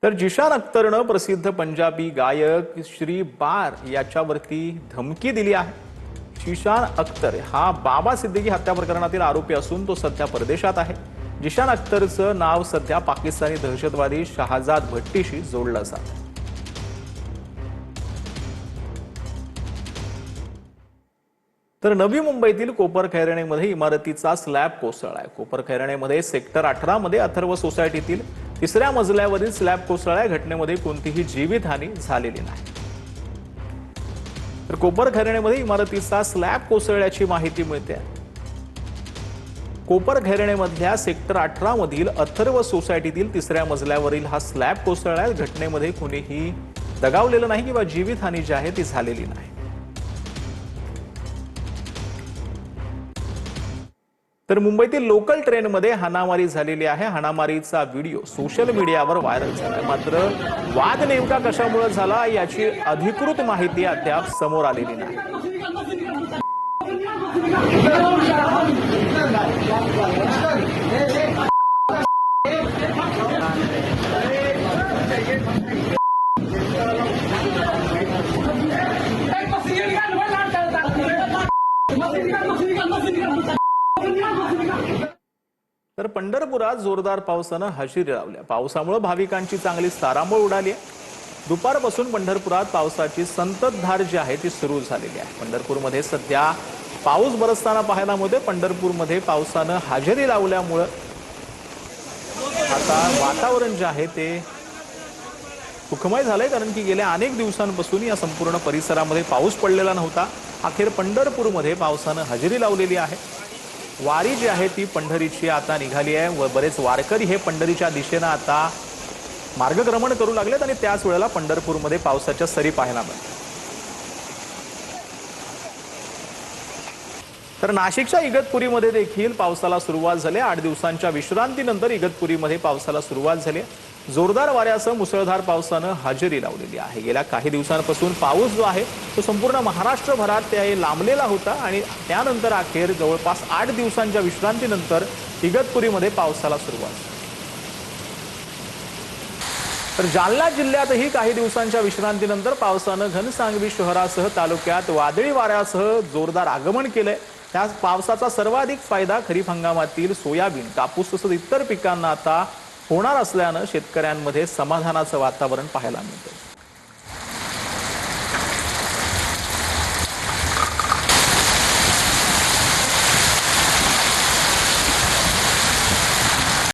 तर जिशान अख्तरनं प्रसिद्ध पंजाबी गायक श्री बार याच्यावरती धमकी दिली आहे। जिशान अख्तर हा बाबा सिद्दीकी हत्या प्रकरणातील आरोपी असून तो सध्या परदेशात आहे। जिशान अख्तरचं नाव सध्या पाकिस्तानी दहशतवादी शहजाद भट्टीशी जोडलं जातं। तर नवी मुंबईतील कोपरखैरणेमध्ये इमारतीचा स्लॅब कोसळलाय। कोपरखैरणेमध्ये सेक्टर 18 मध्ये अथर्व सोसायटीतील तिसऱ्या मजल्यावरील स्लॅब कोसळल्या घटनेमध्ये कोणतीही जीवितहानी झालेली नाही। तर कोपरखैरणेमध्ये इमारतीचा स्लॅब कोसळल्याची माहिती मिळते। कोपरखैरणेमधल्या सेक्टर 18 मधील अथर्व सोसायटीतील तिसऱ्या मजल्यावरील हा स्लॅब कोसळल्या घटनेमध्ये कोणीही दगावलेलं नाही किंवा जीवितहानी जी आहे ती झालेली नाही। तर मुंबईतील लोकल ट्रेनमध्ये हाणामारी झालेली आहे। हाणामारीचा व्हिडिओ सोशल मीडियावर व्हायरल झालाय। मात्र वाद नेमका कशामुळे झाला याची अधिकृत माहिती अद्याप समोर आलेली नाही। तर पंढरपुरात जोरदार पावसानं हजेरी लावल्या। पावसामुळे भाविकांची चांगलीच तारांबळ उडाली आहे। दुपारपासून पंढरपुरात पावसाची संततधार जी आहे ती सुरू झालेली आहे। पंढरपूरमध्ये सध्या पाऊस बरसताना पाहायला मिळतोय। पंढरपूरमध्ये पावसानं हजेरी लावल्यामुळे आता वातावरण जे आहे ते सुखमय झालंय, कारण की गेल्या अनेक दिवसांपासून या संपूर्ण परिसरामध्ये पाऊस पडलेला नव्हता। अखेर पंढरपूरमध्ये पावसानं हजेरी लावलेली आहे। वारी जी आहे ती पंढरीची आता निघाली आहे व बरेच वारकरी हे पंढरीच्या दिशेने आता मार्गक्रमण करू लागलेत आणि त्याच वेळेला पंढरपूरमध्ये पावसाच्या सरी पाहायला मिळतात। तर नाशिकच्या इगतपुरीमध्ये देखील पावसाला सुरुवात झाली। 8 दिवसांच्या विश्रांतीनंतर इगतपुरीमध्ये पावसाला सुरुवात झाली। जोरदार वाऱ्यासह मुसळधार पावसानं हजेरी लावलेली आहे। गेल्या काही दिवसांपासून पाऊस जो आहे तो संपूर्ण महाराष्ट्रभरात ते लांबलेला होता आणि त्यानंतर अखेर जवळपास 8 दिवसांच्या विश्रांतीनंतर इगतपुरीमध्ये पावसाला सुरुवात झाली। तर जालना जिल्ह्यातही काही दिवसांच्या विश्रांतीनंतर पावसानं घनसांगवी शहरासह तालुक्यात वादळी वाऱ्यासह जोरदार आगमन केलंय। त्या पावसाचा सर्वाधिक फायदा खरीप हंगामातील सोयाबीन, कापूस तसंच इतर पिकांना आता होणार असल्यानं शेतकऱ्यांमध्ये समाधानाचं वातावरण पाहायला मिळतं।